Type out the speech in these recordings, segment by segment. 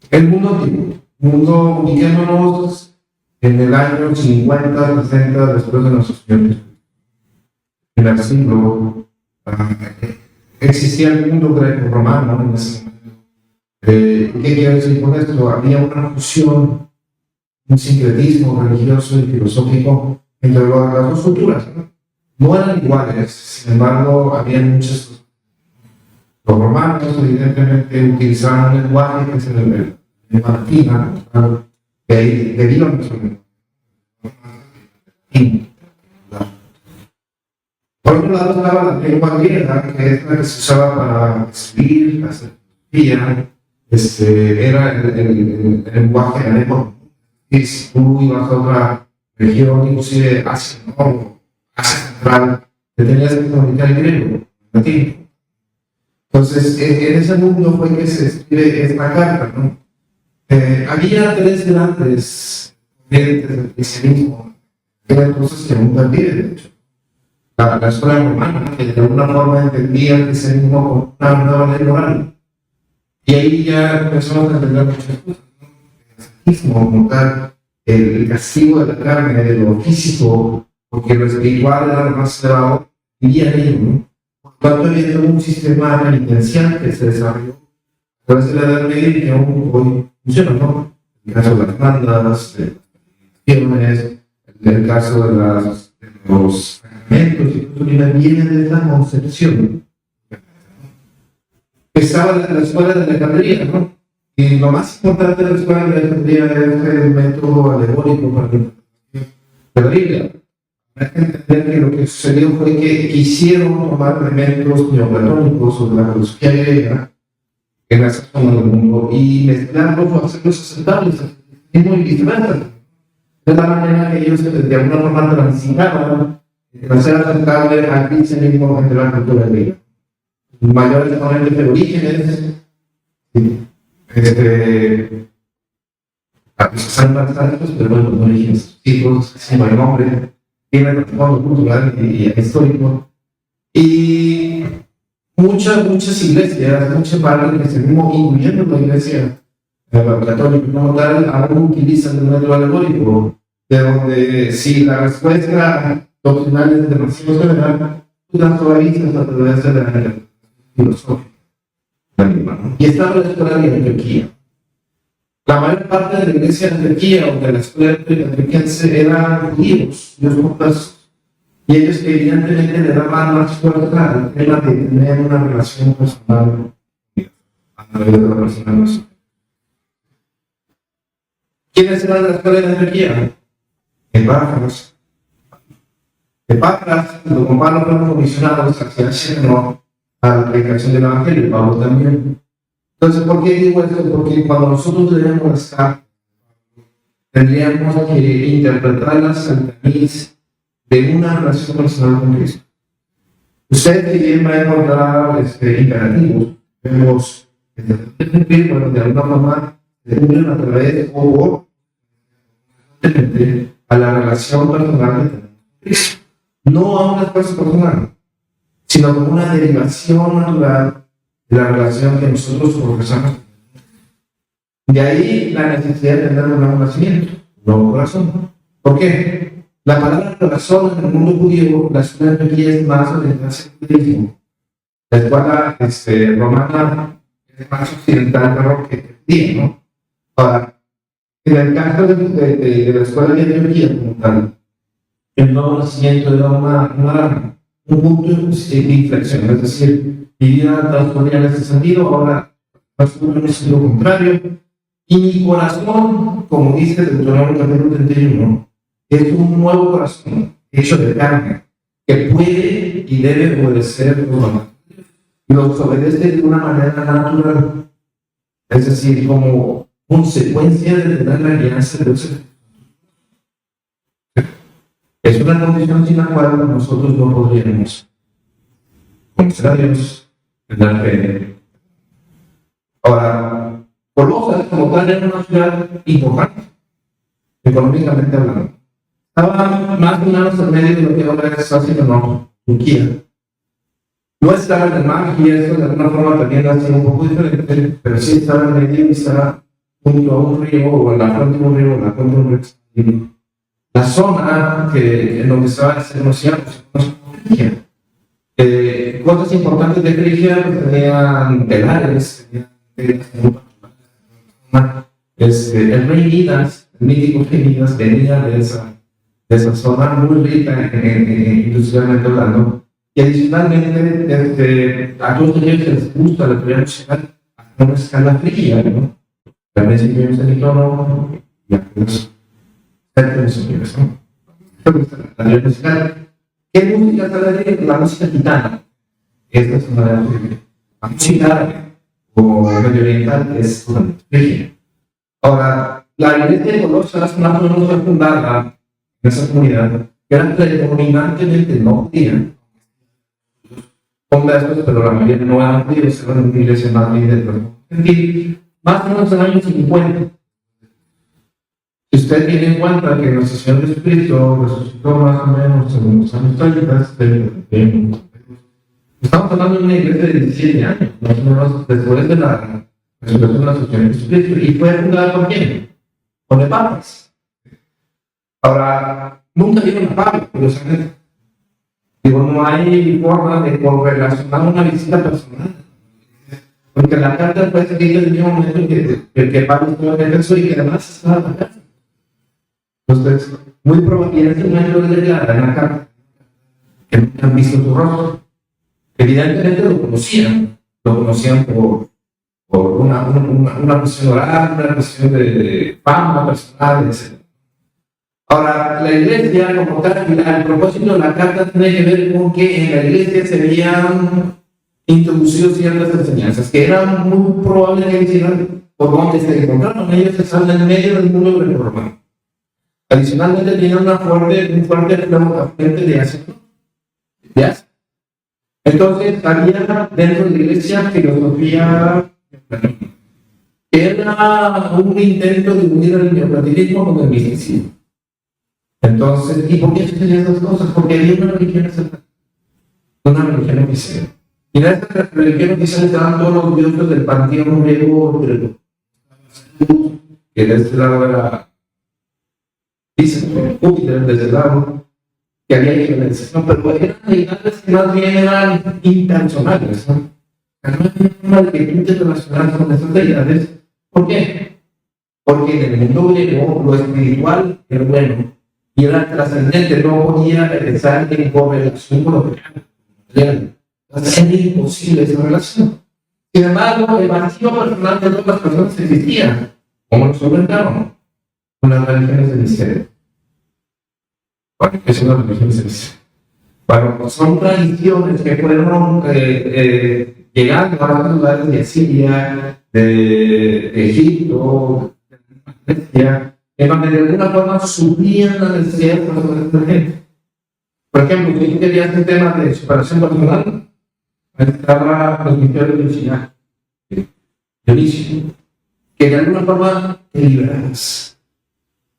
El mundo antiguo, ubiquémonos en el año 50, 60 después de nuestros tiempos. En el siglo existía el mundo greco-romano en ese momento. ¿Qué quiero decir con esto? Había una fusión, un sincretismo religioso y filosófico entre las dos culturas. No eran iguales, sin embargo, había muchos. Los romanos, evidentemente, utilizaban un lenguaje que es el latina, que deriva nuestro lenguaje. Por otro lado estaba la lengua griega, que es la que se usaba para escribir, hacer filosofía, era el lenguaje alemán. Y si tú ibas a otra región, inclusive Asia, ¿no? Asia Central, te tenías que comunicar en griego, en latín. Entonces, en ese mundo fue que se escribe esta carta, ¿no? Había tres grandes corrientes del cristianismo, que eran cosas que nunca olvidé, de hecho. La escuela romana, que de alguna forma entendía el cristianismo como una nueva ley moral. Y ahí ya empezamos a entender muchas cosas, ¿no? El ascetismo, como tal, el castigo de la carne, de lo físico, porque lo espiritual era lo más elevado, vivía en ello, ¿no? Por lo tanto, había un sistema penitencial que se desarrolló a través de la Edad Media y que aún hoy funciona, ¿no? El caso de las bandas, de las naciones, el caso de los sacramentos, y todo viene de esta concepción. Estaba la escuela de Alejandría, ¿no? Y lo más importante de la escuela de Alejandría es el método alegórico para la interpretación de la Biblia. Hay que entender que lo que sucedió fue que quisieron tomar elementos neoplatónicos o de la filosofía griega en esa zona del mundo y mezclarlos o hacerlos aceptables y muy diferentes. De la manera que ellos de alguna forma transitaban en hacer aceptable al cristianismo entre la cultura griega. Mayores exponentes de orígenes, a pesar de bastantes, pero bueno, los orígenes chicos, sin buen nombre, tiene el trasfondo cultural y histórico. Y muchas iglesias, muchas partes del cristianismo, incluyendo la iglesia católica como tal, aún utilizan el método alegórico, de donde si la respuesta doctrinal es demasiado severa, tú la suavizas a través de la filosófica. Y estaba la escuela de Antioquía. La mayor parte de la iglesia de Antioquía o de la escuela antioquense eran judíos conversos, y ellos evidentemente le daban más fuerza al tema de tener una relación personal a través de la persona. ¿Quiénes eran de la escuela de Antioquía? Epafras. Epafras, los romanos fueron comisionados hacia el cielo a la predicación del Evangelio, Pablo también. Entonces, ¿por qué digo esto? Porque cuando nosotros leemos esta, tendríamos que interpretarlas al tamiz de una relación personal con Cristo. Usted que bien va a encontrar imperativos, vemos que bueno, de alguna forma se unen a través o a la relación personal que tenemos con Cristo. No a un esfuerzo personal, sino como una derivación natural de la relación que nosotros profesamos. De ahí la necesidad de tener un nuevo nacimiento, un nuevo corazón. ¿Por qué? La palabra corazón en el mundo judío, la escuela de aquí es más orientada hacia el judaísmo. La escuela romana es más occidental que judía, ¿no? Ahora, en el caso de la escuela de Antioquía, como tal, el nuevo nacimiento era un punto de inflexión, es decir, mi vida transcurría en este sentido, ahora transcurre en el sentido contrario, y mi corazón, como dice Deuteronomio capítulo 31, es un nuevo corazón hecho de carne, que puede y debe obedecer los demás. Y los obedece de una manera natural, es decir, como consecuencia de tener la alianza de Dios. Es una condición sin la cual nosotros no podríamos conocer a Dios, tener fe. Ahora, Colosas como tal era una ciudad importante, económicamente hablando. Estaba más o menos en medio de lo que ahora es Asia, no, Turquía. No estaba en el mar y eso de alguna forma también ha sido un poco diferente, pero sí estaba en el medio y estaba junto a un río o en la fuente de un río, en la fuente de un río. La zona en donde estaba se conocía como Frigia. Cosas importantes de Frigia pues, tenían telares, tenían el rey Midas, el mítico rey Midas, venía de esa zona muy rica industrialmente hablando. Y adicionalmente, a todos ellos les gusta la teoría musical a una escala fría, ¿no? También se quiere usar el tono y algunos términos, ¿no? La teoría musical. ¿Qué música sale? La música gitana. Esta es una de la música árabe o medio oriental, es una fría. Ahora, la iglesia de Colosia es una comunidad fundada en esa comunidad que era predominantemente no judía. Conversos, pero la mayoría no eran judíos, eran una iglesia más bien de más o menos en los años 50. Si usted tiene en cuenta que nuestro Señor Jesucristo resucitó más o menos en los años 30, estamos hablando de una iglesia de 17 años, más o menos después de la resurrección de nuestro Señor Jesucristo, y fue fundada por quién? Por el Papas. Ahora, nunca vieron a Pablo, curiosamente. Digo, no hay forma de correlacionar una visita personal. Porque la carta fue escrita en el mismo momento que Pablo estuvo en Éfeso y que además estaba en la carta. Entonces, muy probablemente no hay lo de en la carta que nunca han visto su rostro. Evidentemente lo conocían por una cuestión oral, una cuestión de fama personal, etc. Ahora, la iglesia, como tal, el propósito de la carta tiene que ver con que en la iglesia se habían introducido ciertas enseñanzas que eran muy probables que hicieran por donde se encontraron. Ellos estaban en medio del mundo grecorromano. Adicionalmente, tenían un fuerte frente de Asia. Entonces, había dentro de la iglesia filosofía que era un intento de unir el neoplatonismo con el misticismo. Entonces, ¿y por qué sucedían esas cosas? Porque había una religión oficial. Y en esta religión oficial estaban todos los dioses del panteón griego, que de este lado era, dicen, Júpiter, de este lado, que había diferencias, ¿no? Pero eran deidades que más bien eran impersonales, ¿no? No había forma de que tú te relacionaras con esas deidades. ¿Por qué? Porque en el mundo griego lo espiritual era bueno y era trascendente, no podía estar en correlación con lo real. Era imposible esa relación. Sin embargo, el vacío personal de todas las personas existía. ¿Cómo lo solventaron? Con las religiones del misterio. Bueno, ¿qué son las religiones del misterio? Bueno, son tradiciones que fueron llegando a los lugares de Siria, de Egipto, de Grecia, en donde de alguna forma suplían las necesidades personales de la gente. Por ejemplo, si tú querías un tema de superación personal, ahí estaba los misterios de Dionisio, que de alguna forma te liberabas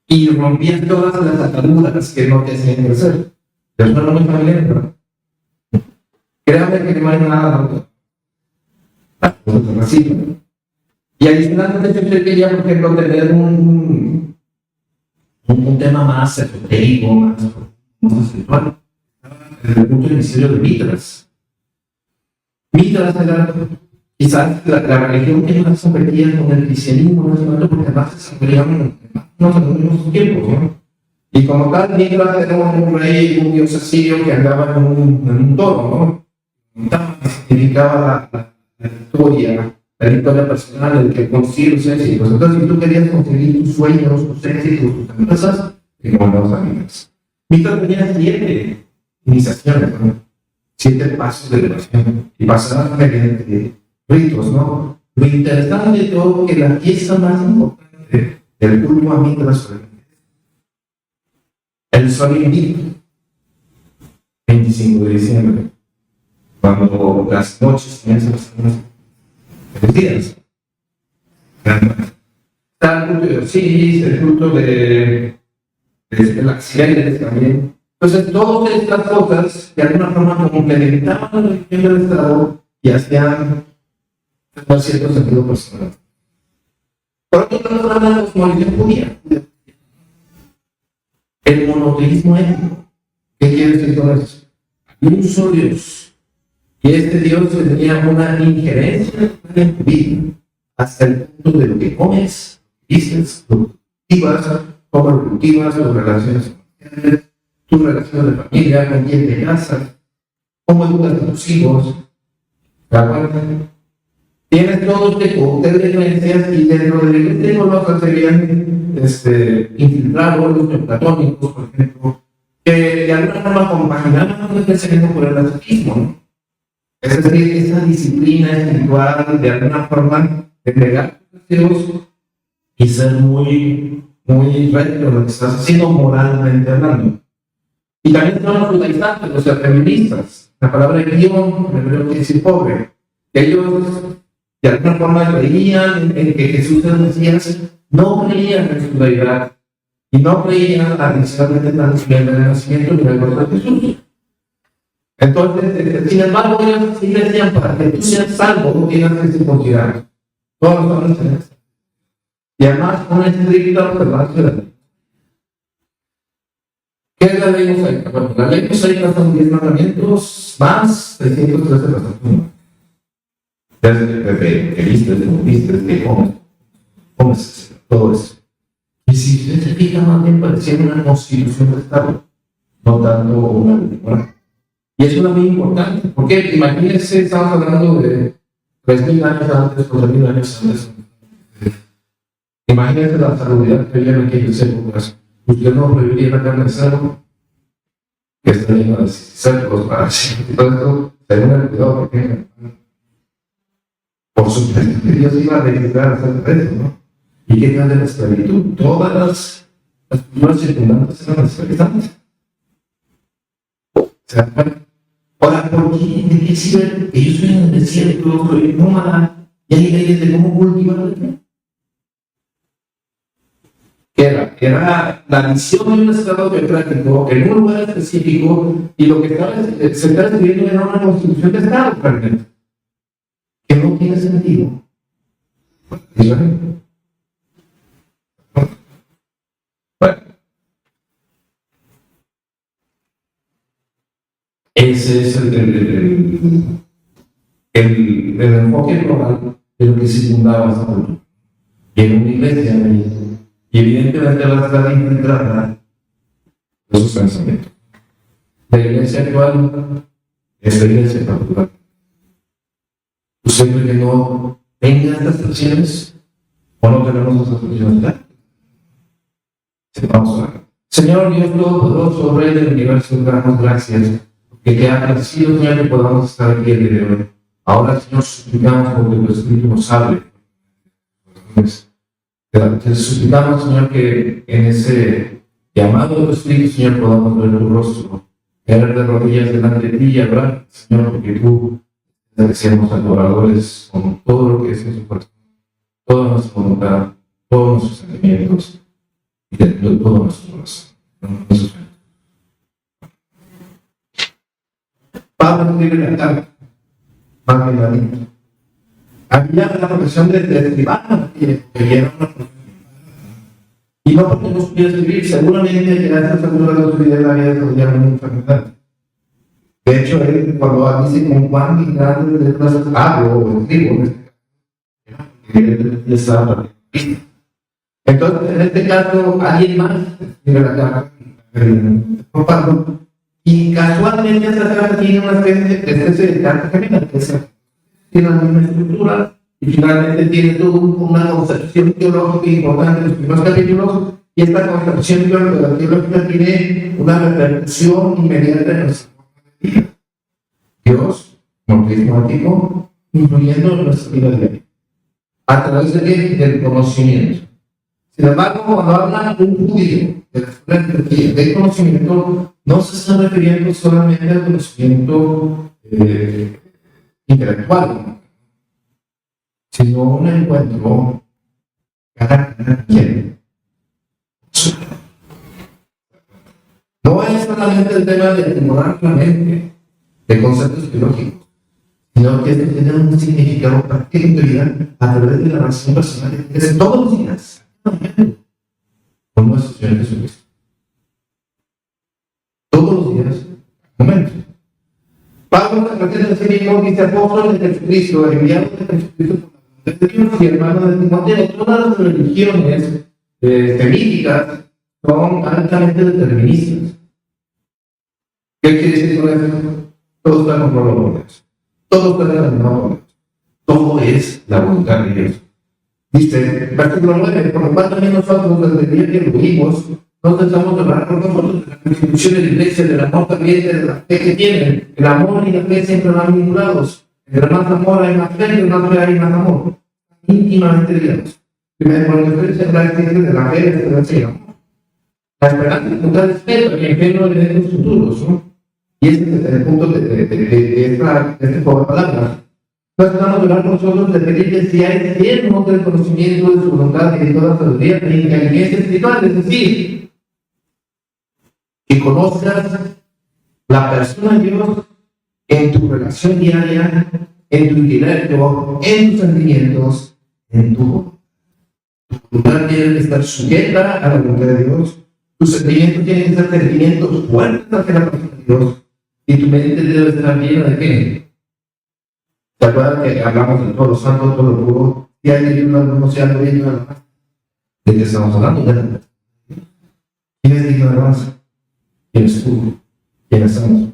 y rompías todas las ataduras que no te hacían crecer. Pero eso no es muy familiar, ¿no? Créame que no hay nada así, ¿no? Y adicionalmente yo quería, por ejemplo, tener un tema más esotérico, más espiritual. Desde el punto de vista de Mitras. Mitras era quizás la religión que más competía con el cristianismo en ese momento, porque además se desarrollaban en los mismos tiempos, ¿no? Y como tal, Mitras era un rey, un dios asirio que andaba en un toro, ¿no? Significaba la victoria personal, el que consigue los éxitos. Entonces, si tú querías conseguir tus sueños, tus éxitos, tus empresas, te mandabas a Mitras. Mitras tenía 7 iniciaciones, ¿no? 7 pasos de elevación y pasaban mediante ritos, ¿no? Lo interesante de todo es que la fiesta más importante del culto a Mitras fue el sol invicto, 25 de diciembre, cuando las noches comienzan a ser los días. Está el culto de Osiris, el culto de las Cibeles también, Entonces, todas estas cosas, de alguna forma, complementaban la religión del Estado y hacían tener cierto sentido personal. Por otro lado, habla de la cosmovisión judía, el monoteísmo étnico. ¿Qué quiere decir con eso? Un solo Dios. Y este Dios tenía una injerencia en tu vida, hasta el punto de lo que comes, dices, lo que cultivas, cómo lo cultivas, tus relaciones sociales, tus relaciones de familia, con quién te casas, cómo educas a tus hijos. Tienes todo este cóctel de creencias y dentro de la iglesia no serían infiltrados los neoplatónicos, por ejemplo, que de alguna forma compaginaban el pensamiento por el ateísmo, ¿no? Es decir, esa disciplina espiritual de alguna forma de negar a Dios y ser muy recto en lo que estás haciendo moralmente hablando. Y también están los judaizantes, los feministas. La palabra guión, en hebreo quiere decir pobre. Ellos de alguna forma creían en que Jesús era el Mesías, no creían en su deidad y no creían adicionalmente en el nacimiento ni en el cuerpo de Jesús. Entonces, sin embargo, ellos sí decían, para que tú seas salvo, tienes que circuncidar todos los hombres. Y además, una estricta observancia de la ley. ¿Qué es la ley mosaica? Bueno, la ley mosaica son 10 mandamientos más 313 pasajes. Desde que vistes, de comes, todo eso. Y si usted se fija, más bien parecía una constitución de Estado, no tanto una ley. Y eso es muy importante, porque imagínense, estamos hablando de 3.000 años antes, 4.000 años antes. Imagínense la salubridad que había en aquellas épocas. Usted no prohibiría la carne de cerdo, que está lleno de cerdos, para y todo esto, según el cuidado que tengan. Por supuesto que Dios iba a registrar acerca de eso, ¿no? ¿Y qué tal de la esclavitud? Todas las primeras circundantes eran esclavizantes. ¿Se dan cuenta? Ahora, ¿por qué? ¿De qué sirve que yo estoy en el desierto, soy nómada, y hay leyes de cómo cultivar la tierra? Era la misión de un estado teocrático en un lugar específico, y lo que se está escribiendo era una constitución de Estado, realmente, que no tiene sentido. Bueno, ese es el enfoque global de lo que se fundaba esa cultura. Y en una iglesia, y evidentemente va a estar infiltrada de sus pensamientos. La iglesia actual es la iglesia particular. ¿Usted cree que no tenga estas acciones o no tenemos estas acciones? Vamos a ver. Señor Dios Todopoderoso, Rey del Universo, te damos gracias porque te ha parecido, Señor, que podamos estar aquí el día de hoy. Ahora, Señor, suplicamos porque tu Espíritu nos hable. Te suplicamos, Señor, que en ese llamado de tu Espíritu, Señor, podamos ver tu rostro, caer de rodillas delante de ti y hablar, Señor, porque tú te seamos adoradores con todo lo que es en su corazón, toda nuestra voluntad, todos nuestros sentimientos y de todo nuestro corazón. Pablo escribe la carta, más que la niña. Había la profesión de escribano, que era una profesión. Y no porque no supiera escribir, seguramente que a estas alturas de su vida había desarrollado una enfermedad. De hecho, él, cuando dice con cuán grandes letras hablo o escribo, él estaba. Entonces, en este caso, alguien más escribe la carta por Pablo. Y casualmente esta carta tiene una especie de carta gemela, que tiene la misma estructura y finalmente tiene toda una concepción teológica importante en los primeros capítulos, y esta concepción teológica tiene una repercusión inmediata en nuestra vida. Dios, monoteísmo, influyendo en nuestra vida diaria. ¿A través de qué? Del conocimiento. Sin embargo, cuando habla un judío de la escuela del conocimiento, no se está refiriendo solamente al conocimiento intelectual, sino un encuentro cada quien. No es solamente el tema de acomodar la mente de conceptos biológicos, sino que esto tiene un significado práctico en tu vida a través de la relación personal que tienes todos los días con nuestro Señor Jesucristo. Todos los días, momentos. Pablo, en la carta de Filipenses, dice: apóstol de Jesucristo, enviado de Jesucristo por la voluntad de Dios y hermano de Timoteo. Todas las religiones semíticas son altamente deterministas. ¿Qué quiere decir con eso? Todo está controlado por Dios. Todo está determinado por Dios. Todo es la voluntad de Dios. Dice, versículo 9: por lo cual también nosotros, desde el día que lo vimos, no tratamos de hablar por nosotros de la constitución de la iglesia, del amor también, de la fe que tienen. El amor y la fe siempre van vinculados. Entre más amor hay más fe, entre más fe hay más amor. Íntimamente ligados. Primero, por la diferencia de la fe, de la fe, amor. La esperanza es contar respeto, que en fe no eventos futuros, ¿no? Y ese es el punto de esta palabra. No estamos hablando nosotros de pedirle si hay cierto del conocimiento de su voluntad y de toda sabiduría e inteligencia espiritual, es decir, que conozcas la persona de Dios en tu relación diaria, en tu intelecto, en tus sentimientos, en tu voluntad tiene que estar sujeta a la voluntad de Dios. Tus sentimientos tienen que ser sentimientos fuertes hacia la persona de Dios. Y tu mente debe estar llena de qué. ¿Se acuerdan que hablamos de todo lo santo, todo lo puro? Si hay digno, no sea lo digno, nada más. ¿De qué estamos hablando? ¿Quién es digno de alabanza? ¿Quién es puro? ¿Quién es santo?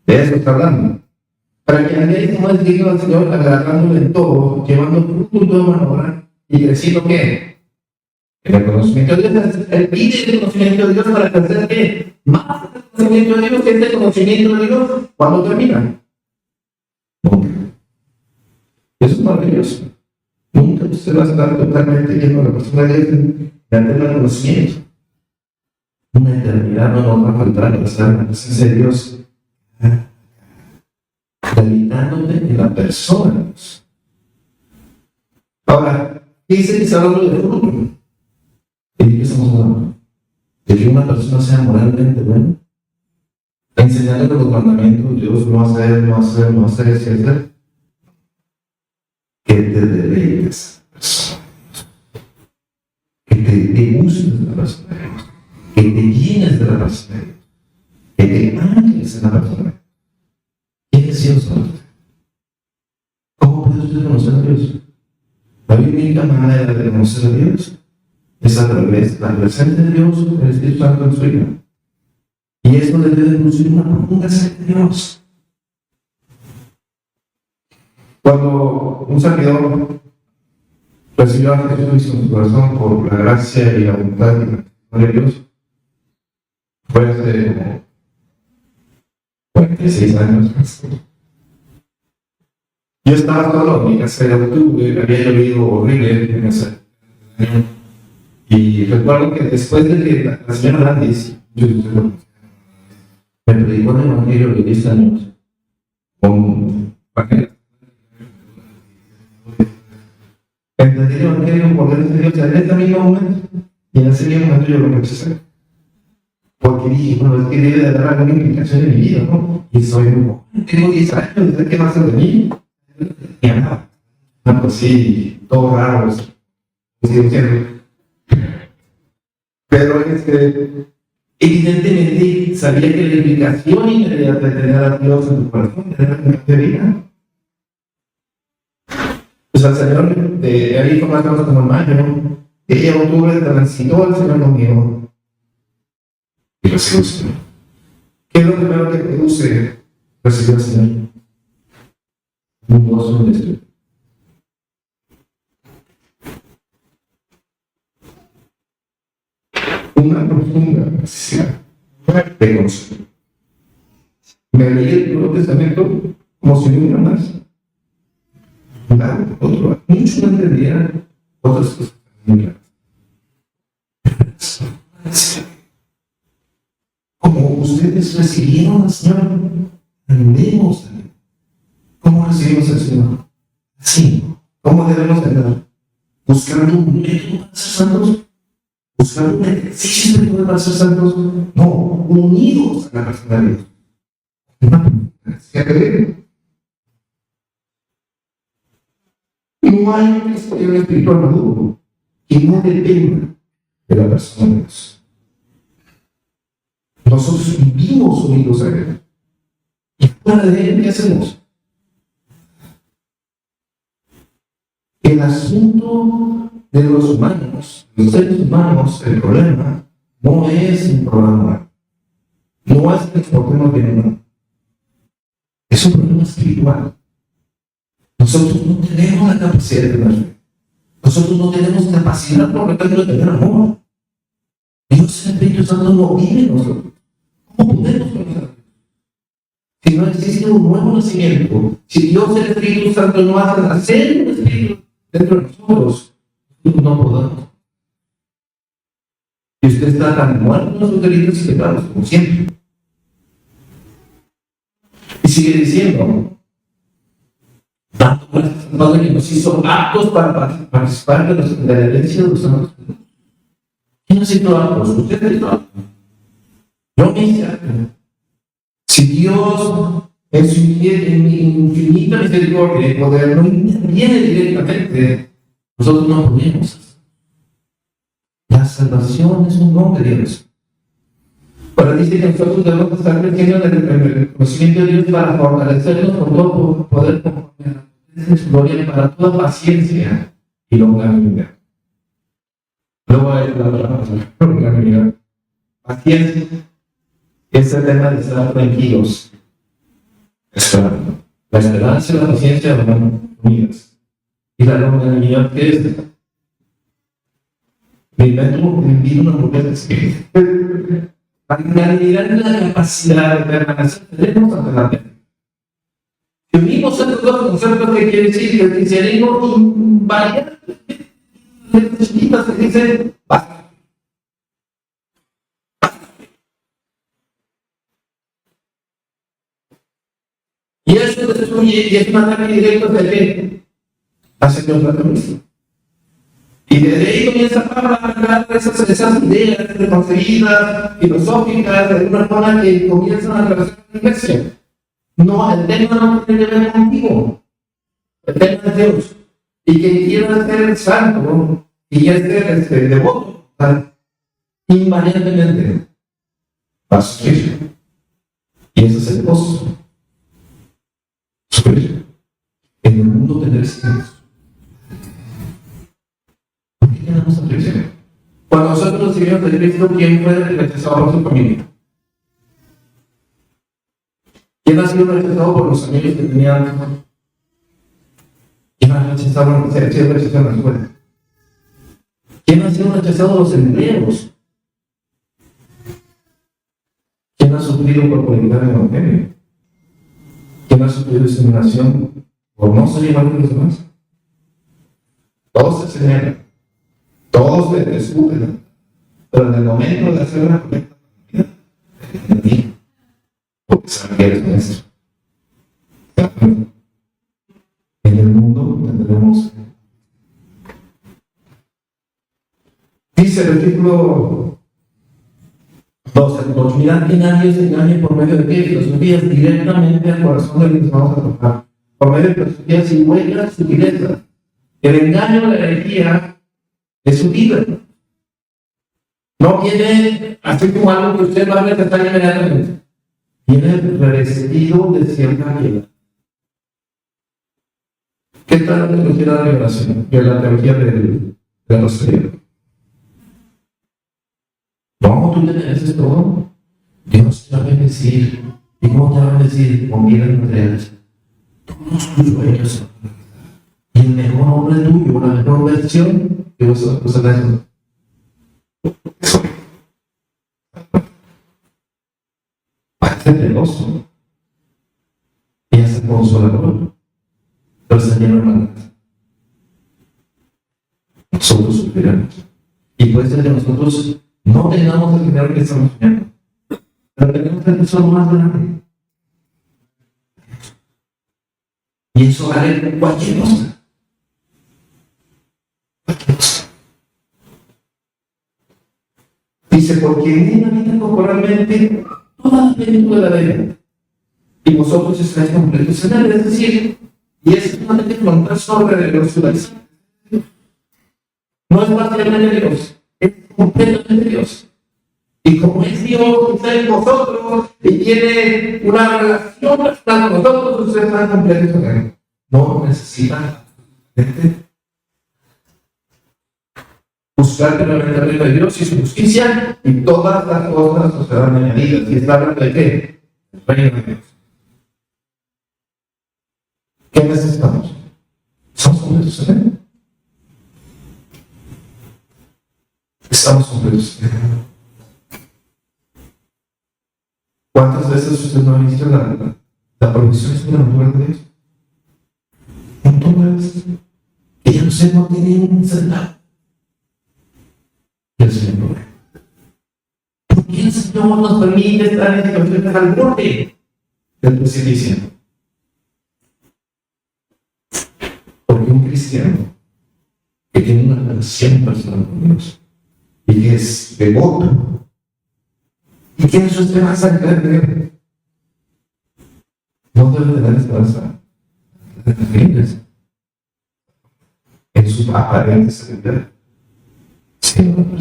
De eso está hablando. Para que andéis como es digno al Señor, agradándole en todo, llevando fruto en toda buena obra y creciendo ¿qué? En el conocimiento de Dios. El pide el conocimiento de Dios para crecer ¿qué? Más el conocimiento de Dios que este conocimiento de Dios. ¿Cuándo termina? Nunca. Eso es maravilloso. Nunca usted va a estar totalmente lleno de la persona de Dios de tener el conocimiento. Una eternidad no nos va a faltar para estar en la presencia de Dios, deleitándote en la persona de Dios. Ahora, ¿qué dice que está hablando de fruto? ¿De qué estamos hablando? De que una persona sea moralmente buena, enseñándole los mandamientos de Dios, no hacer, no hacer, no hacer, etc. Que te deleites que te gustes de la persona de Dios, que te llenes de la persona de Dios, que te ancles en la persona de Dios. ¿Quién es Dios para usted? ¿Cómo puede usted conocer a Dios? La única manera de conocer a Dios es a través de la presencia de Dios, el Espíritu Santo en su vida. Y esto debe de producir una profunda sed de Dios. Cuando un servidor recibió a Jesús en su corazón por la gracia y la voluntad de Dios, fue hace 46 años. Yo estaba solo en mi casa de octubre, había llovido horrible en ese año. Y recuerdo que después de que la señora Landis me predicó el Evangelio de 10 años con Evangelio. Entendí el Evangelio por poder de Dios en ese mismo momento. Y en ese mismo momento yo lo rechacé. Porque dije, bueno, es que debe de haber alguna implicación en mi vida, ¿no? Y soy un joven, tengo 10 años, ¿qué va a ser de mí? Y nada. No, pues sí, todo raro. Pero evidentemente sabía que la implicación inmediata de tener a Dios en tu corazón era una vida. Pues al Señor, de ahí fue más o menos como en mayo, ella en octubre transitó al Señor conmigo. Y recibió al Señor. ¿Qué es lo primero que produce recibir al Señor? Un gozo en el Espíritu. Una profunda necesidad de conocer. Me leí el Nuevo Testamento como si no hubiera más. Otro, muchos no entendían otras cosas. Como ustedes recibieron al Señor, andemos también. ¿Cómo recibimos al Señor? Así. ¿Cómo debemos andar? Buscando un método para ser santos. buscar un ejercicio espiritual para ser santos, no, unidos a la persona de Dios. No hay un cristiano espiritual maduro que no dependa de la persona de Dios. Nosotros vivimos unidos a Él. Y fuera de Él, ¿qué hacemos? El asunto de los humanos, los seres humanos, el problema no es un problema moral. No es que exportemos bien o no. Es un problema espiritual. Nosotros no tenemos la capacidad de tener fe. Nosotros no tenemos capacidad, por lo tanto, de tener amor. Dios, el Espíritu Santo, no vive en nosotros. ¿Cómo podemos conocer? Si no existe un nuevo nacimiento, si Dios, el Espíritu Santo, no hace nacer un espíritu dentro de nosotros, no podemos. Y usted está tan muerto en sus delitos y pecados como siempre. Y sigue diciendo, tanto gracias al Padre que nos hizo aptos para participar de la herencia de los santos. ¿Quién nos hizo aptos? Usted es apto. Yo me hice apto. Si Dios en su infinita misericordia y poder no interviene directamente, nosotros no podemos hacer. La salvación es un don de Dios. Ahora dice que nosotros debemos estar creciendo en el conocimiento de Dios para fortalecernos con todo poder de su gloria, para toda paciencia y longanimidad. Luego hay la longanimidad. Paciencia es el tema de estar tranquilos, esperando. La esperanza y la paciencia van unidas. Y la longanimidad, ¿qué es? Me invito una hamburguesa. La longanimidad es la capacidad de permanecer tenemos ante la mente. Si unimos estos dos conceptos, ¿qué quiere decir? Que el cristianismo invariable de chiquitas que dicen basta. Y eso destruye, y es un ataque directo de qué? Hacia el platonismo. Y desde ahí comienza Pablo a hablar de esas ideas preconcebidas, filosóficas, de una forma que comienzan a atravesar la iglesia. No, el tema no tiene que ver contigo. El tema es Dios. Y quien quiera ser santo, ¿no? Y quiera ser devoto, invariablemente va a sufrir. Y eso es el gozo. Sufrir. En el mundo tener silencio. ¿Por qué tenemos aflicción? Cuando nosotros recibimos de Cristo, ¿quién fue rechazado por su familia? ¿Quién ha sido rechazado por los amigos que tenían? ¿Quién ha sido rechazado en la escuela? ¿Quién ha sido rechazado por los empleos? ¿Quién ha sufrido por predicar el evangelio? ¿Quién ha sufrido discriminación por no ser igual que los demás? Todos se señalan, todos se discuten, pero en el momento de hacer una correcta vida, porque saben que eres nuestro. En el mundo tendremos. Dice el versículo 12: mirad que nadie se engañe por medio de qué filosofías directamente al corazón del que nos vamos a tocar. Por medio de filosofías y huellas sutilezas. El engaño, la herejía, es sutil. No viene así como algo que usted va a rechazar inmediatamente. Viene revestido de cierta piedad. ¿Qué tal la teología de la revelación? Que la teología de la rosería. No, tú te mereces todo. Dios te va a bendecir. ¿Y cómo te va a bendecir? Con bienes materiales. Todos tus sueños. Y el mejor hombre tuyo, la mejor versión que vos tenés. Parece peligroso. Y es consolador. Pero se llena la casa. Nosotros sufriremos. Y puede ser que nosotros no tengamos el dinero que estamos soñando, pero tenemos el tesoro más grande. Y eso vale cualquier cosa. Cualquier cosa. Dice, porque en él habita corporalmente toda la plenitud de la deidad. Y vosotros estáis completos en él. Es decir, y es solamente frontal sobre los ciudadanos. No es parcialmente Dios, es completamente Dios. Y como es Dios, está en vosotros y tiene una relación personal con nosotros, ustedes están completos en él. No necesitan buscar primeramente el reino de Dios y su justicia, y todas las cosas os serán añadidas. ¿Y está hablando de qué? El reino de Dios. ¿Qué necesitamos? ¿Somos completos en él? Estamos completos en él. ¿Cuántas veces usted no ha visto la provisión sobrenatural de Dios? En todas. Ella no tiene un centavo. Y el Señor, ¿por qué el Señor nos permite estar en situaciones al borde del precipicio? Porque un cristiano que tiene una relación personal con Dios y que es devoto y tiene su esperanza en creer, no debe tener esperanza en su aparente seguridad, sino en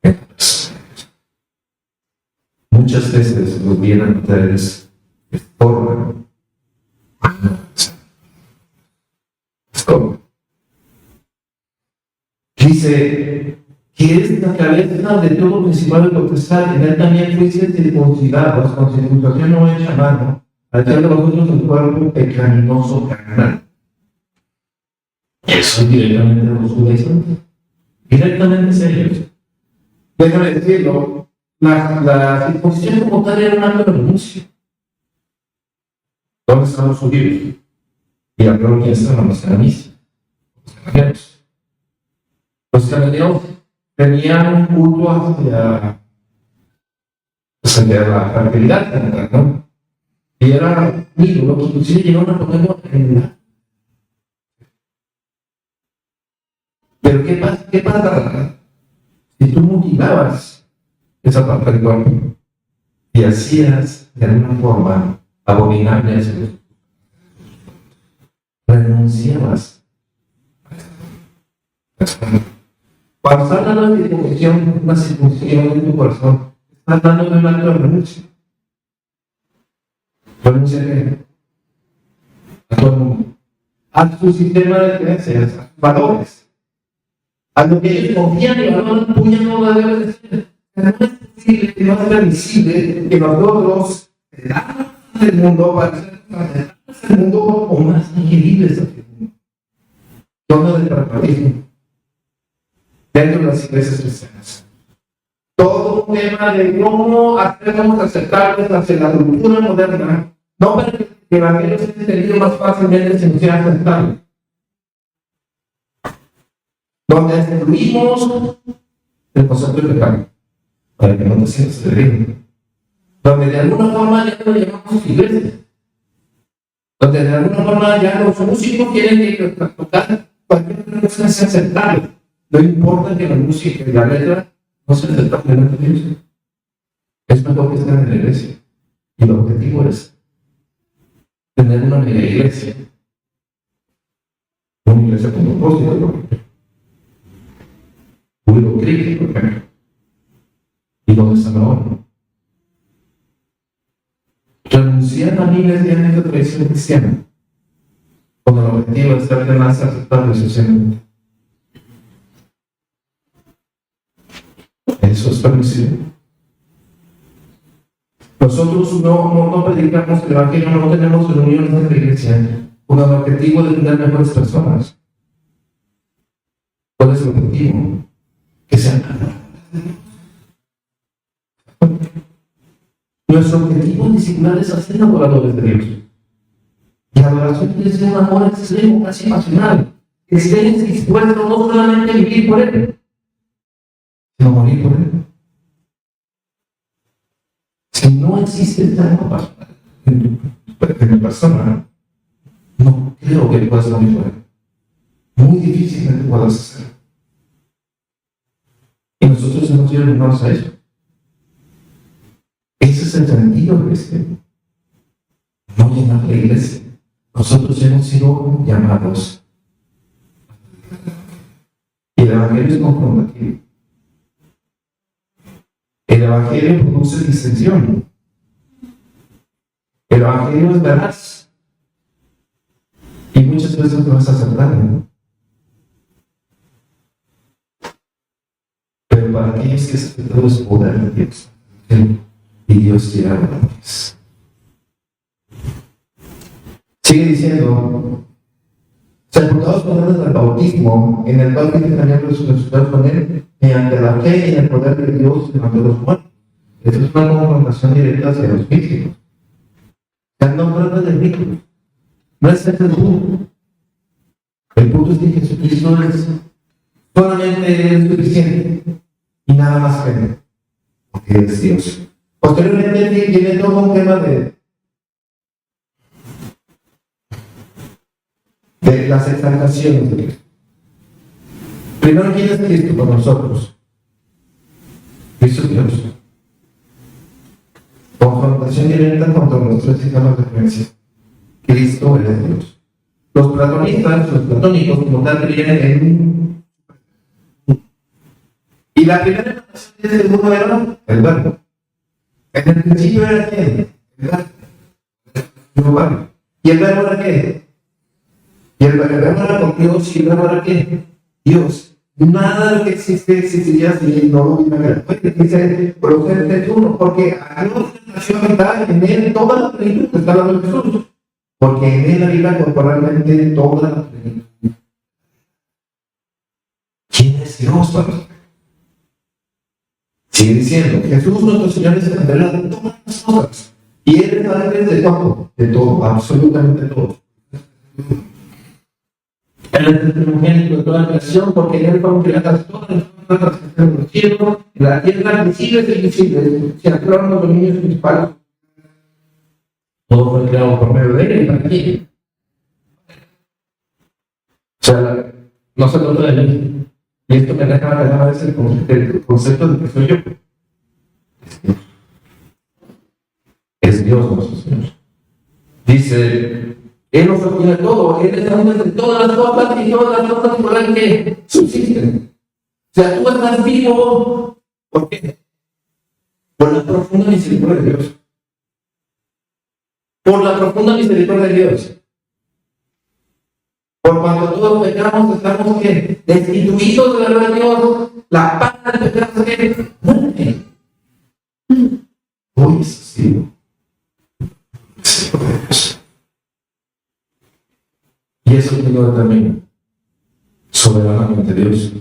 la persona. Muchas veces los vienen a ustedes de forma. Dice que es la cabeza de todo principal de potestad, en él también fuiste circuncidados con circuncisión no hecha a mano, al ser de vosotros el cuerpo pecaminoso carnal. Eso directamente de los judaísmos. Directamente es ellos. Déjame decirlo, la circuncisión como tal era un acto de renuncia. ¿Dónde están los judíos? Y la pregunta es la más cananista. Los cananeos tenían un culto hacia la fertilidad, ¿no? Y era un ídolo que inclusive llegaron a ponerlo en la. Pero ¿qué pasa? Si tú mutilabas esa parte del cuerpo y hacías de alguna forma abominable a Dios, renunciabas. Cuando está hablando de circuncisión, una circuncisión en tu corazón, está hablando de un acto de renuncia. Renuncia a todo el mundo, a su sistema de creencias, a sus valores, a lo que ellos confían y valoran. Tú ya no la debes decir. No es posible que no sea visible que nosotros damos del mundo para ser el mundo o más increíbles del mundo. Todo del pragmatismo dentro de las iglesias cristianas. Todo un tema de cómo hacemos acercarnos hacia la cultura moderna, no para que el evangelio sea entendido más fácilmente, sino sea aceptable. Donde excluimos el concepto de pecado, para que no te sientas peregrino. Donde de alguna forma ya lo llamamos iglesia. Donde de alguna forma ya los músicos quieren que tocar cualquier cosa sea aceptable. No importa que la música y la letra no se acepten delante de Dios. Es mejor que estén en la iglesia. Y el objetivo es tener una mega iglesia. Una iglesia con propósito, por ejemplo. Puro crítico, por ejemplo. ¿Y dónde está la obra? Renunciar a miles de años de tradición cristiana con el objetivo de ser más aceptable socialmente. Eso es permisible. Nosotros no predicamos el evangelio, no tenemos reuniones en la iglesia con el objetivo de tener mejores personas. ¿Cuál es el objetivo? Que sean. Nuestro objetivo disciplinar es hacer adoradores de Dios. Y la adoración tiene que ser un amor extremo, casi pasional, que estén dispuestos no solamente a vivir por Él, sino morir por Él. Si no existe esta amor en tu persona, no creo que puedas morir por Él. Muy difícilmente puedas hacerlo. Y nosotros hemos sido llamados a eso. Ese es el sentido de este. No llenar la iglesia. Nosotros hemos sido llamados. Y el Evangelio es confrontativo. El Evangelio produce disensión. El Evangelio es veraz. Y muchas veces no es aceptable, ¿no? Pero para aquellos que se todo es poder de Dios. Y Dios quiere hablarles. Sigue diciendo, sepultados con él del bautismo, en el cual tienen también resucitados con él, mediante la fe y en el poder de Dios ante los muertos. Esto es una confrontación directa hacia los místicos. No trata de mí. No es ese el punto. El punto es que Jesucristo es solamente suficiente y nada más que porque es Dios. Posteriormente viene todo un tema de las exaltaciones de Cristo. Primero, ¿quién es Cristo con nosotros? Cristo es Dios. Confrontación directa contra nuestros sistemas de creencias. Cristo es Dios. Los platonistas, los platónicos, como tal, creían en y la primera encarnación de ese mundo era el Verbo. En el principio era ¿quién? El Verbo. ¿Y el Verbo era qué? Y el Verbo era con Dios, y el Verbo era qué? Dios. Nada de lo que existiría si no lo hubiera creado. Dice Colosenses 1, porque a Dios nació habitar en él toda la plenitud, está hablando de Jesús. Porque en él habita corporalmente toda la plenitud. ¿Quién es Dios, Padre? Sigue diciendo, Jesús nuestro Señor es el verdad de todas las cosas. Y Él es antes de todo, absolutamente todo. Él es el primogénito de toda la creación, porque en Él fueron creadas todas las cosas que están en los cielos, en la tierra, visibles e invisibles, se aclararon los dominios principales. Todo fue creado por medio de Él y para quién. O sea, no se trata de mí. Y esto me deja a veces el concepto de que soy yo. Es Dios nuestro Señor. Dice, Él nos sostiene todo, Él es antes de todas las cosas y todas las cosas por las que subsisten. O sea, tú estás vivo. ¿Por qué? Por la profunda misericordia de Dios. Por la profunda misericordia de Dios. Por cuando todos pecamos, estamos ¿qué? Destituidos de la gloria de Dios. La paz del pecado es que muerte. Hoy es así. Y eso que lo determina soberanamente Dios.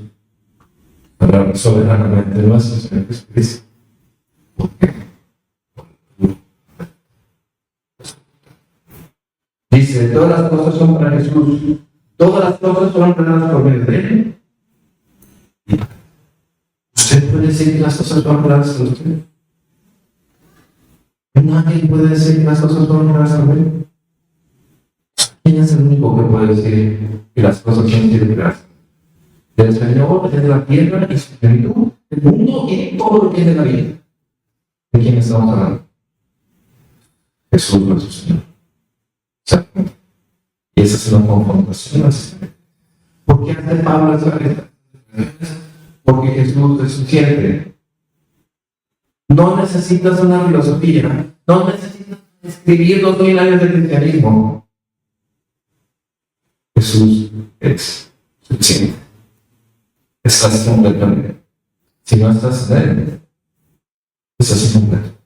Soberanamente nuestro Señor Jesucristo. ¿Por qué? Dice, todas las cosas son para Jesús. Todas las cosas son creadas por medio de Él. ¿Usted puede decir que las cosas son creadas por usted? Nadie puede decir que las cosas son creadas por Él. ¿Quién es el único que puede decir que las cosas son creadas? El Señor es de la tierra y su plenitud, el mundo y todo lo que es de la vida. ¿De quién estamos hablando? Jesús nuestro Señor. Exactamente. Y esa es una confrontación. ¿Por qué hace Pablo esa letra? Porque Jesús es suficiente. No necesitas una filosofía, no necesitas escribir 2000 años de cristianismo. Jesús es suficiente. Estás completamente. Si no estás en Él, estás en Él.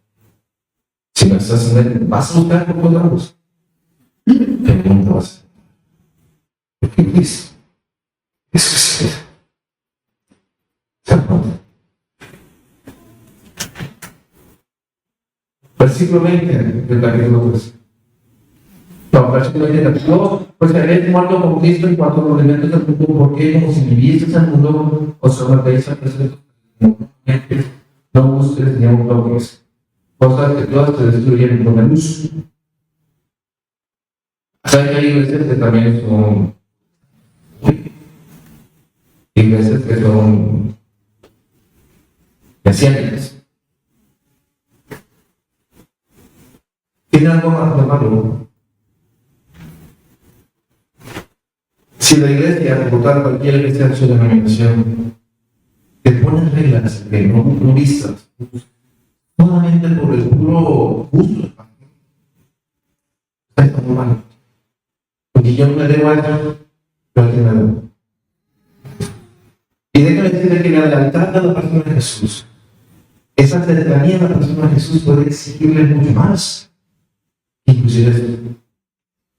Si no estás en Él, vas a buscar por todos lados. El mundo va a ser. Porque Cristo es suficiente. Versículo 20 del capítulo 3. No, versículo 20 del capítulo 2. Pues que habéis muerto con Cristo en cuanto a los elementos del mundo, porque como si vivisteis al mundo, os sometéis a Cristo. No busques ni aun toques. Cosas que todas te destruyen con la luz. ¿Saben que hay iglesias que también son iglesias que son Y hacían eso. Tiene algo más de malo. Si la iglesia, como tal, cualquier iglesia en su denominación, te pone reglas que no vistas, solamente por el puro gusto, está muy mal. Porque yo no me debo a eso, pero alguien me debo. Y déjame decirle que la lealtad de la persona de Jesús, esa cercanía de la persona de Jesús puede exigirle mucho más, inclusive esto.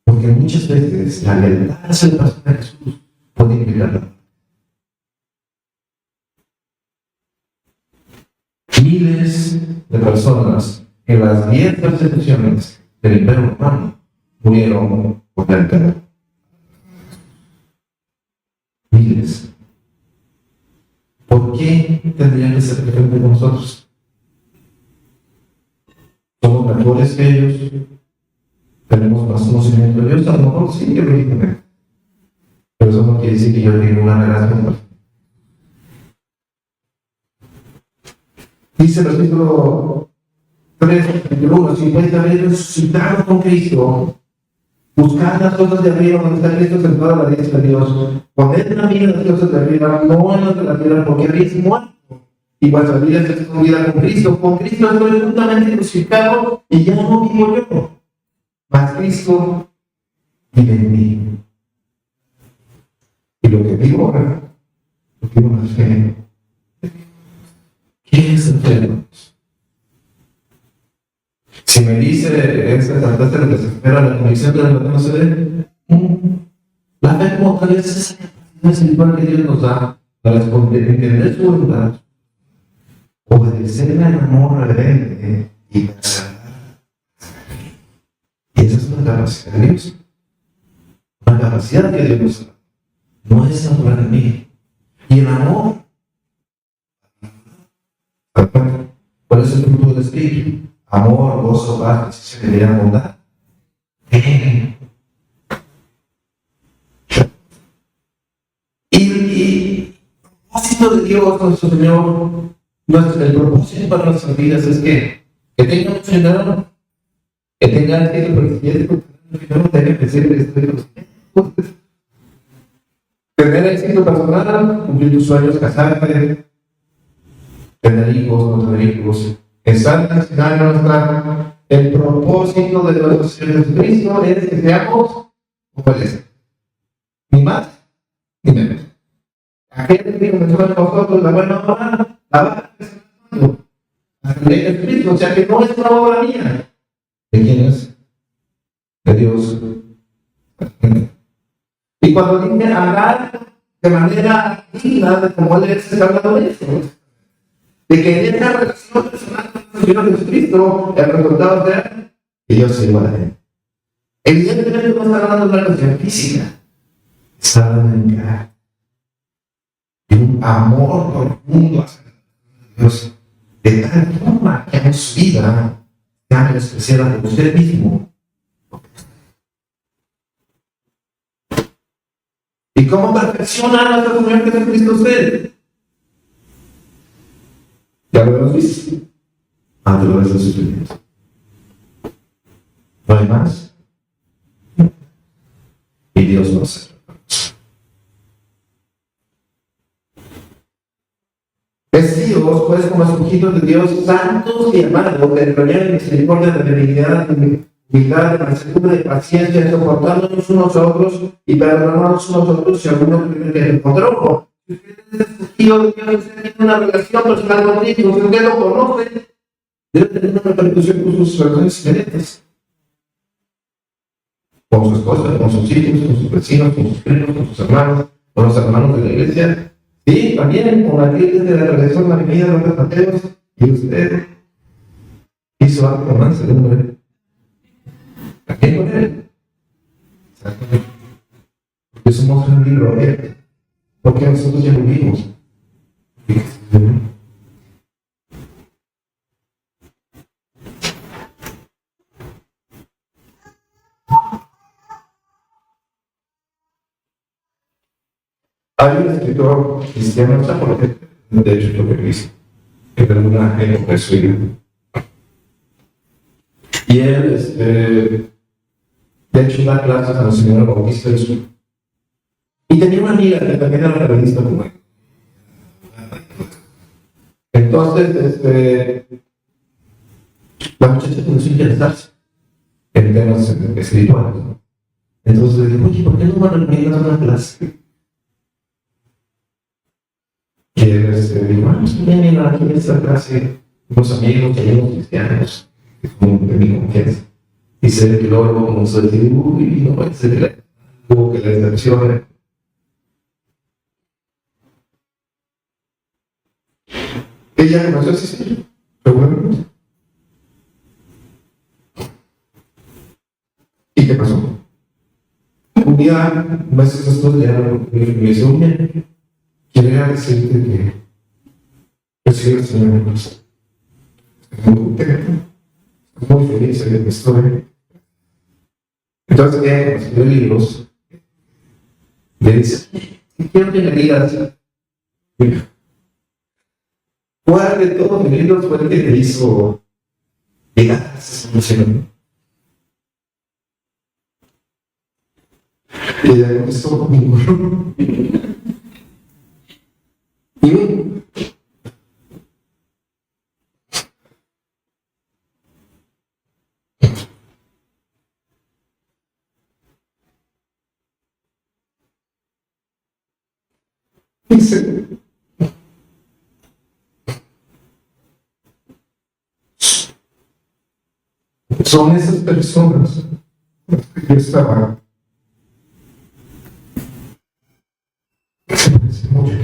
Porque muchas veces la lealtad hacia la persona de Jesús puede implicar miles de personas en las 10 persecuciones del Imperio Romano murieron por la lealtad. Miles. ¿Por qué tendrían que ser diferentes de nosotros? ¿Somos mejores que ellos? ¿Tenemos más conocimiento de Dios? A lo mejor sí, yo lo digo. Pero eso no quiere decir que yo tenga una relación. Dice el versículo 3, capítulo 1, si puedes haber resucitado con Cristo, buscad las cosas de arriba donde está Cristo sentado a la diestra de Dios. Poned la mira en las cosas de arriba, no en las de la tierra, porque habéis muerto. Y vuestra vida está escondida con Cristo. Con Cristo estoy juntamente crucificado y ya no vivo yo, mas Cristo vive en mí. Y lo que vivo ahora, lo vivo en la fe. ¿Qué es el fe? Si me dice ese fantasma de lo que se espera, la convicción de lo que no se ve, la fe como tal es esa capacidad espiritual que Dios nos da para entender su voluntad, obedecerle al amor reverente y perseverar. Y esa es una capacidad de Dios. Una capacidad que Dios nos da. No es natural en mí. Y el amor, ¿cuál es el fruto del Espíritu? Amor, gozo, paz, paciencia, bondad. Y el propósito de Dios, nuestro Señor, el propósito para nuestras vidas es que tenga mucho dinero, que tenga éxito, pero si es no tenga que ser tener éxito personal, cumplir tus sueños, casarte, tener hijos, no tener hijos. Estar en nuestra, el propósito de nuestro Señor Jesucristo es que seamos cuáles, ni más ni menos. Aquel que comenzó en nosotros la buena obra, la va a hacer hasta el día de Cristo, o sea que no es una obra mía. ¿De quién es? De Dios. Y cuando dice hablar de manera digna de como Él está hablando de eso, de que en esta relación personal con el Señor Jesucristo, el resultado sea que yo soy igual a Él. Evidentemente no está hablando de una relación física, está hablando de un amor profundo hacia Dios, de tal forma que en su vida se haga especial por usted mismo. ¿Y cómo perfecciona a nuestro Señor Jesucristo usted? Ya lo hemos visto. A través de su sufrimiento. ¿No hay más? Y Dios lo hace. Vestidos, pues, como escogidos de Dios, santos y amados, de gloria y misericordia, de benignidad, de humildad, de mansedumbre, de paciencia, soportándonos unos a otros y perdonándonos unos a otros si alguno tiene que encontró. Si usted es escogido de Dios, usted tiene una relación personal con Cristo, si usted lo conoce, debe tener una repercusión con sus relaciones diferentes. Con su esposa, con sus hijos, con sus vecinos, con sus primos, con sus hermanos, con los hermanos de la iglesia. Sí, también con la iglesia de la relación de la venida de los Mateos, y usted hizo algo más de hombre. También con él. Exactamente. Porque somos un libro abierto. Porque nosotros ya lo vimos. Hay un escritor cristiano, de hecho, lo que dice. en alguna época de su vida. Y él, de hecho, da clases a la señora Bautista del Sur. Y tenía una amiga que también era periodista como él. Entonces, la muchacha comenzó a interesarse en temas espirituales, ¿no? Entonces le dijo, oye, ¿por qué no van a venir a una clase? Y él dijo, pues vienen aquí a esta clase unos amigos y amigos cristianos, como de mi confianza. Y se ve que luego comenzó a decir, uy, no puede ser que la decepcione. Ella comenzó a asistir, seguramente. ¿Y qué pasó? Un día, meses después, me dice, oye, quería decirte que recibí el Señor en casa. Estoy muy contento, estoy muy feliz de que estoy. Entonces, ella consiguió libros, le dice, quiero que me digas, ¿cuál de todos mis libros fue el que te hizo llegar a esa solución? Y ella contestó, ninguno. Y bueno, dice, son esas personas que yo estaba. Se parece mucho.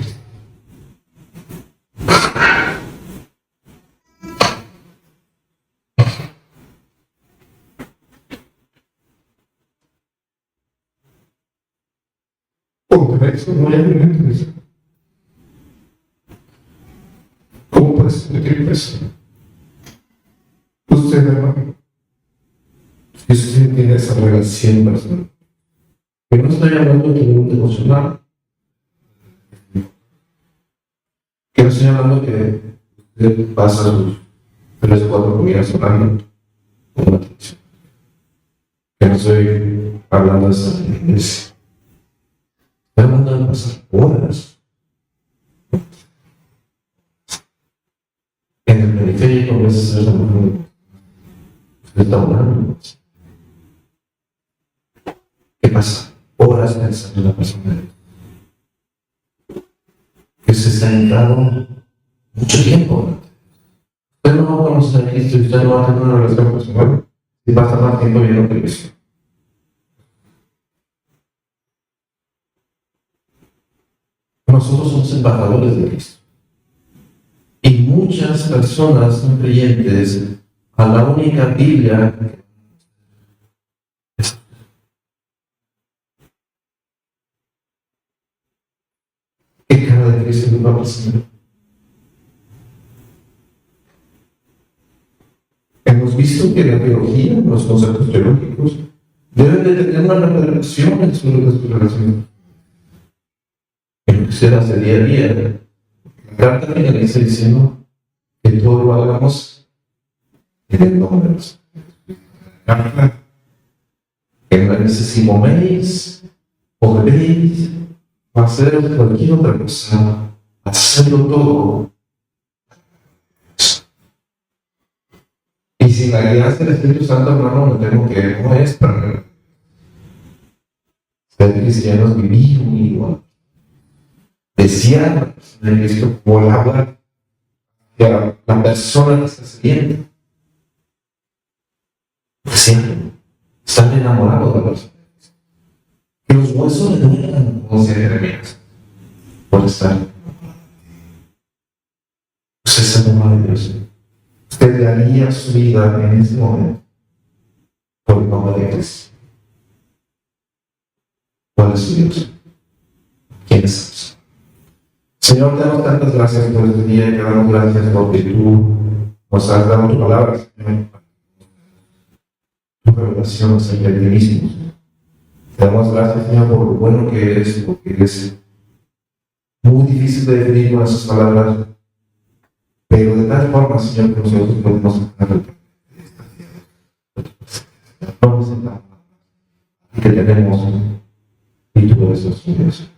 Contra eso no hay argumentos. ¿Cómo puedes sentir eso? Usted, hermano, si usted tiene esa relación personal, que no estoy hablando de ningún devocional, que no estoy hablando que usted pasa sus 3 o 4 comidas orando con una atención, que no estoy hablando de esa iglesia, estoy hablando de pasar horas en el periférico, a veces es la mano. Está orando. ¿Qué pasa? Horas pensando en la persona que se está entrando mucho tiempo. Usted no va a conocer a Cristo y usted no va a tener una relación personal y va a estar más tiempo viendo televisión. Nosotros somos embajadores de Cristo. Y muchas personas son creyentes a la única Biblia que cada de Cristo nos va a presentar. Hemos visto que la teología, los conceptos teológicos, deben de tener una repercusión en su relación. En lo que se hace día a día. La carta finaliza diciendo que todo lo hagamos en el nombre de Dios. En la dice, si coméis o bebéis o hacer cualquier otra cosa, hacedlo todo. Y sin la guianza del Espíritu Santo, hermano, no tengo que, no es para ser cristianos, vivir un igual. Desear la persona de Cristo, volar hacia la persona que está siguiendo. Desear, estar enamorado de la persona. Que los huesos le duelan, como decía Jeremías, por estar. Usted se enamora de Dios. Usted daría su vida en este momento por el nombre de Cristo. ¿Cuál es su Dios? ¿Quién es? Señor, te damos tantas gracias por este día y te damos gracias porque tú nos has dado tu palabra, Señor. Tu revelación acerca de ti mismo. Te damos gracias, Señor, por lo bueno que eres, porque es muy difícil de definir con esas palabras, Pero de tal forma, Señor, que nosotros podemos sacar el no nos sentamos, que tenemos y tú eres nuestro Dios.